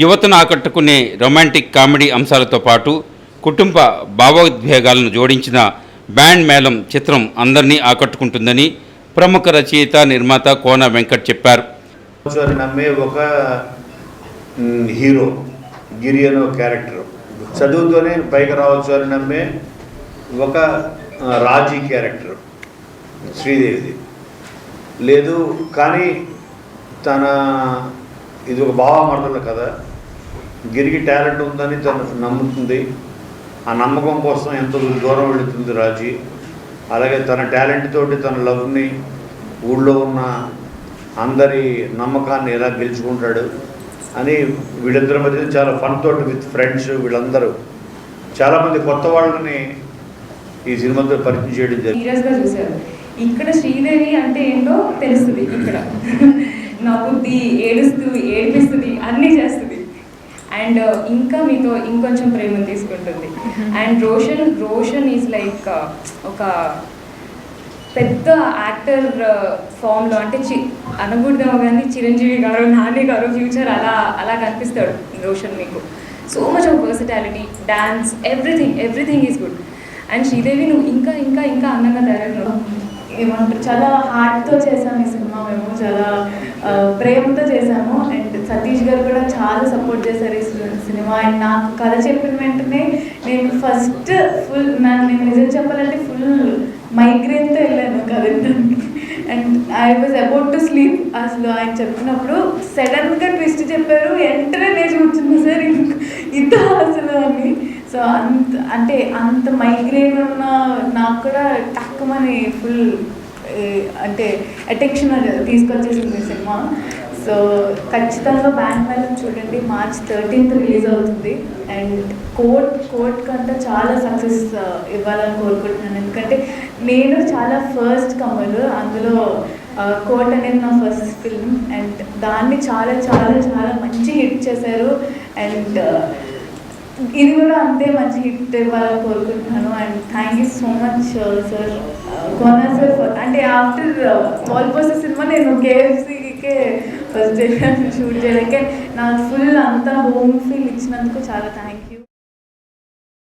యువతను ఆకట్టుకునే romantic comedy అంశాలతో పాటు కుటుంబ భావోద్వేగాలను జోడించిన బ్యాండ్ మేళం చిత్రం అందరినీ ఆకట్టుకుంటుందని ప్రముఖ రచయిత నిర్మాత కోన వెంకట్ చెప్పారు. నమ్మే ఒక హీరో గిరి అనే ఒక క్యారెక్టర్, చదువుతోనే పైకి రావచ్చు అని నమ్మే ఒక రాజీ క్యారెక్టర్ శ్రీదేవిది లేదు. కానీ ఇది ఒక భావమర్దల కథ. గిరికి టాలెంట్ ఉందని తను నమ్ముతుంది. ఆ నమ్మకం కోసం ఎంతో దూరం వెళుతుంది రాజీ. అలాగే తన టాలెంట్ తోటి తన లవ్ని, ఊళ్ళో ఉన్న అందరి నమ్మకాన్ని ఎలా గెలుచుకుంటాడు అని వీళ్ళిద్దరి మధ్య చాలా ఫన్ తోటి విత్ ఫ్రెండ్స్ వీళ్ళందరూ చాలామంది కొత్త వాళ్ళని ఈ సినిమాతో పరిచయం చేయడం జరిగింది. ఇక్కడ శ్రీదేవి అంటే ఏంటో తెలుస్తుంది. ఇక్కడ నవ్వుద్ది, ఏడిపిస్తుంది, అన్నీ చేస్తుంది. అండ్ ఇంకా మీతో ఇంకొంచెం ప్రేమను తీసుకుంటుంది. అండ్ రోషన్ ఈజ్ లైక్ ఒక పెద్ద యాక్టర్ ఫామ్లో, అంటే అనకూడదేమో కానీ చిరంజీవి గారు, నాని గారు ఫ్యూచర్ అలా కనిపిస్తాడు రోషన్ మీకు. So much of versatility, dance, everything is good. And Sridevi నువ్వు ఇంకా ఇంకా ఇంకా అందంగా తయారు. ఏమంటారు, చాలా హార్ట్తో చేసాము ఈ సినిమా. మేము చాలా ప్రేమతో చేసాము. అండ్ సతీష్ గారు కూడా చాలా సపోర్ట్ చేశారు ఈ సినిమా. అండ్ నాకు కథ చెప్పిన వెంటనే నేను ఫస్ట్ నేను నిజం చెప్పాలంటే ఫుల్ మైగ్రేన్తో వెళ్ళాను కథ. And I was about to sleep. అసలు ఆయన చెప్పినప్పుడు సడన్గా ట్విస్ట్ చెప్పారు, వెంటనే నేను కూర్చున్నా సార్ ఇదా అసలు అని. సో అంత మైగ్రేన్ ఉన్న నాకు కూడా తక్కువని ఫుల్ అంటే అటెన్షన్ తీసుకొచ్చేసింది సినిమా. సో ఖచ్చితంగా బ్యాండ్ మేళం చూడండి. March 13th రిలీజ్ అవుతుంది. అండ్ కోర్ట్ కంటే చాలా సక్సెస్ ఇవ్వాలని కోరుకుంటున్నాను. ఎందుకంటే నేను చాలా ఫస్ట్ కమర్, అందులో కోర్ట్ అనేది నా ఫస్ట్ ఫిల్మ్. అండ్ దాన్ని చాలా చాలా చాలా మంచి హిట్ చేశారు. అండ్ ఇది కూడా అంతే మంచి హిట్ ఇవ్వాలని కోరుకుంటున్నాను. And thank you so much sir, Kona sir. అంటే ఆఫ్టర్ వాల్ పోస్టర్ సినిమా నేను KFCకే ఫస్ట్ షూట్ చేయడానికి నాకు ఫుల్ అంతా హోమ్ ఫీల్ ఇచ్చినందుకు చాలా థ్యాంక్ యూ.